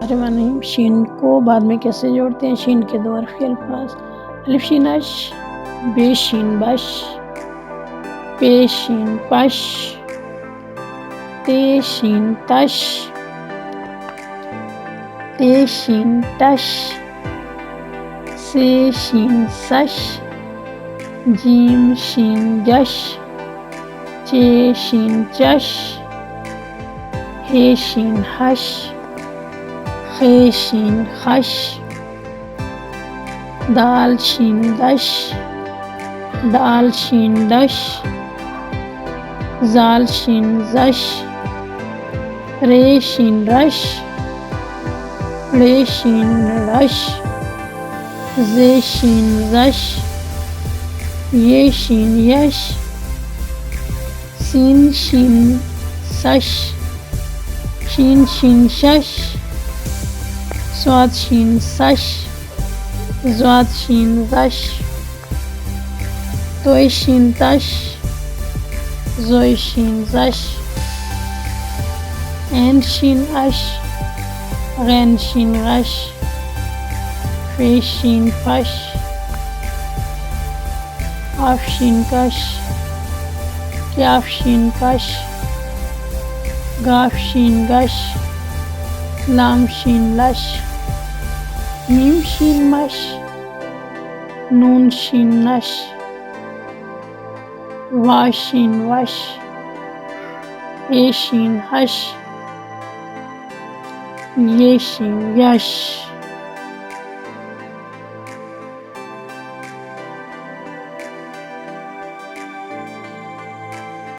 बिस्मिल्लाहिर्रहमानिर्रहीम। शीन को बाद में कैसे जोड़ते हैं। शीन के दो हरफ के अल्फाज अलिफ शीन अश, बे शीन बश, पे शीन पश, ते शीन तश, ते शीन टश, से शीन सश, जीम शीन जश, चे शीन चश, हे शीन हश, खे शीन खश, दाल शीन दश, दाल शीन दश, जाल शीन जश, रे शीन रश, रे शीन रश, जे शीन जश, ये शीन यश, सीन शीन सश, शीन शीन शश, स्वाद शीन सश, ज़ाद शीन जश, तोय शीन तश, ज़ोय शीन जश, ऐन शीन अश, गैन शीन गश, फे शीन फश, काफ शीन कश, क्याफ शीन कश, गाफ शीन गश, लाम शीन लश, मीम शीन मश, नून शीन नश, वा शीन वश, ए शीन हश, ये शीन यश।